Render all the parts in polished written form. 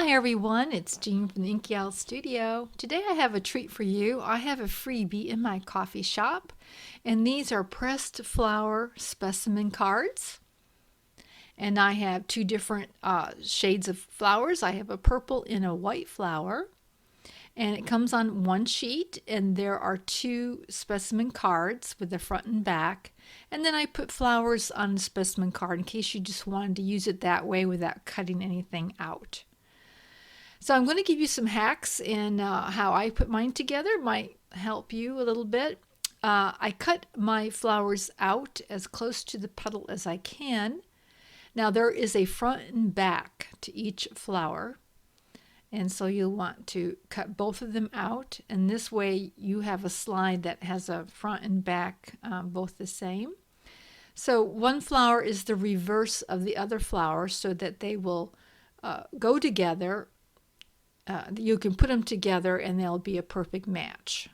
Hi everyone, it's Jean from the Inky Studio. Today I have a treat for you. I have a freebie in my coffee shop, and these are pressed flower specimen cards. And I have two different shades of flowers. I have a purple and a white flower, and it comes on one sheet, and there are two specimen cards with the front and back. And then I put flowers on the specimen card in case you just wanted to use it that way without cutting anything out. So I'm going to give you some hacks in how I put mine together. Might help you a little bit. I cut my flowers out as close to the petal as I can. Now there is a front and back to each flower, and so you'll want to cut both of them out, and this way you have a slide that has a front and back both the same. So one flower is the reverse of the other flower so that they will go together. You can put them together and they'll be a perfect match.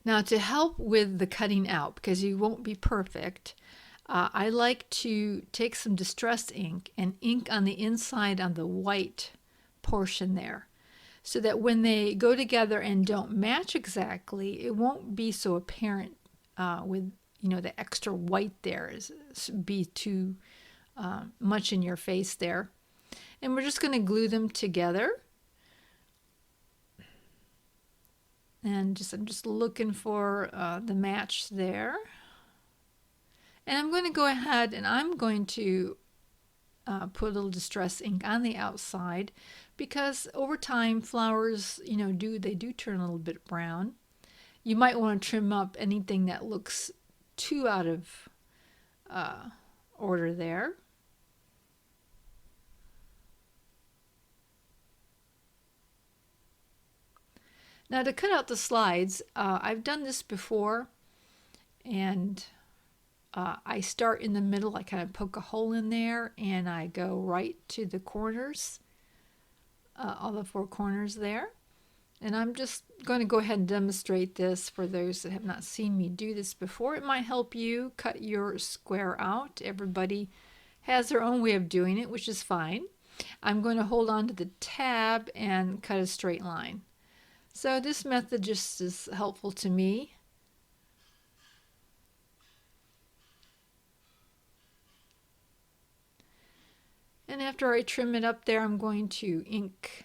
Now, to help with the cutting out, because you won't be perfect, I like to take some distress ink and ink on the inside on the white portion there, so that when they go together and don't match exactly, it won't be so apparent with the extra white there be too much in your face there. And we're just going to glue them together. And I'm just looking for the match there. And I'm going to go ahead and I'm going to put a little distress ink on the outside, because over time flowers, they do turn a little bit brown. You might want to trim up anything that looks too out of order there. Now to cut out the slides, I've done this before, and I start in the middle. I kind of poke a hole in there and I go right to the corners, all the four corners there. And I'm just going to go ahead and demonstrate this for those that have not seen me do this before. It might help you cut your square out. Everybody has their own way of doing it, which is fine. I'm going to hold on to the tab and cut a straight line. So this method just is helpful to me. And after I trim it up there, I'm going to ink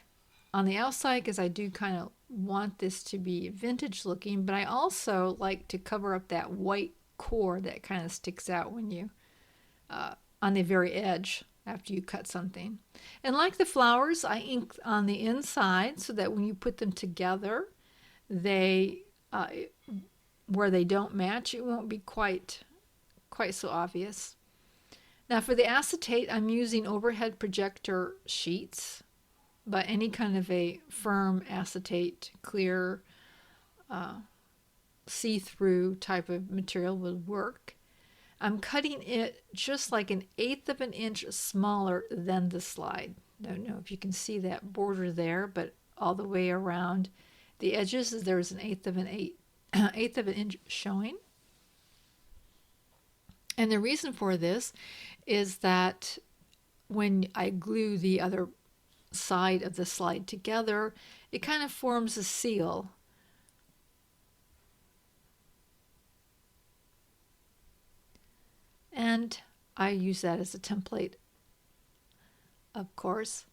on the outside, because I do kind of want this to be vintage looking, but I also like to cover up that white core that kind of sticks out when you on the very edge after you cut something. And like the flowers, I ink on the inside so that when you put them together, they where they don't match, it won't be quite so obvious. Now for the acetate, I'm using overhead projector sheets, but any kind of a firm acetate, clear, see-through type of material would work. I'm cutting it just like 1/8 of an inch smaller than the slide. Don't know if you can see that border there, but all the way around the edges, there's 1/8 of an inch showing. And the reason for this is that when I glue the other side of the slide together, it kind of forms a seal. And I use that as a template, of course.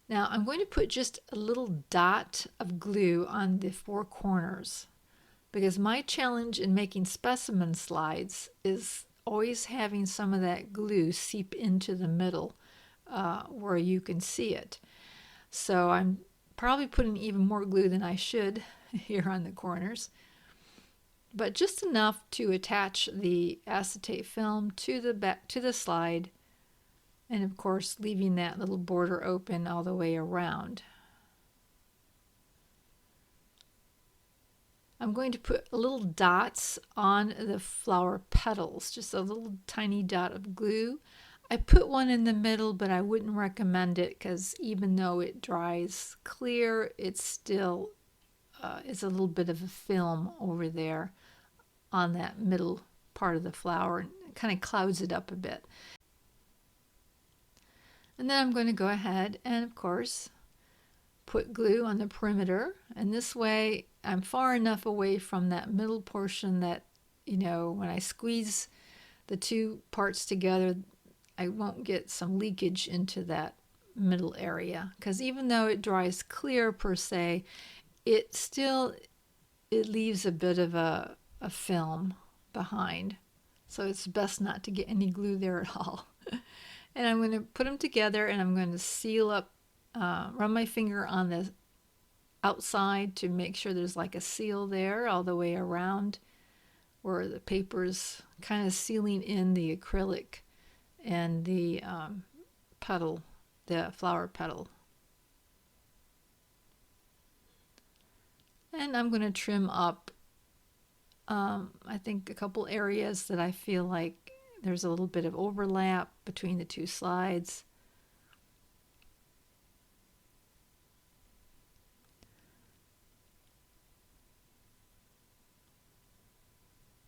Now I'm going to put just a little dot of glue on the four corners, because my challenge in making specimen slides is always having some of that glue seep into the middle where you can see it. So I'm probably putting even more glue than I should here on the corners, but just enough to attach the acetate film to the slide, and of course leaving that little border open all the way around. I'm going to put little dots on the flower petals, just a little tiny dot of glue. I put one in the middle, but I wouldn't recommend it, because even though it dries clear, it still is a little bit of a film over there on that middle part of the flower, and it kind of clouds it up a bit. And then I'm going to go ahead and, of course, put glue on the perimeter. And this way, I'm far enough away from that middle portion that, when I squeeze the two parts together, I won't get some leakage into that middle area. Because even though it dries clear per se, it leaves a bit of a film behind. So it's best not to get any glue there at all. And I'm going to put them together and I'm going to seal up, run my finger on the outside to make sure there's like a seal there all the way around where the paper's kind of sealing in the acrylic and the petal, the flower petal. And I'm going to trim up, I think, a couple areas that I feel like there's a little bit of overlap between the two slides.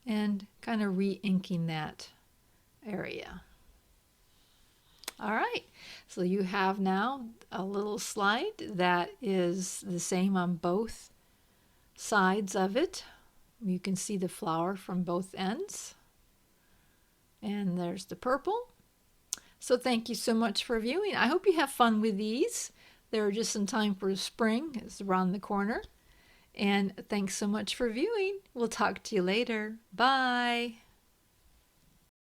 And kind of re-inking that area. All right, so you have now a little slide that is the same on both sides of it. You can see the flower from both ends. And there's the purple. So thank you so much for viewing. I hope you have fun with these. They're just in time for spring. It's around the corner. And thanks so much for viewing. We'll talk to you later. Bye.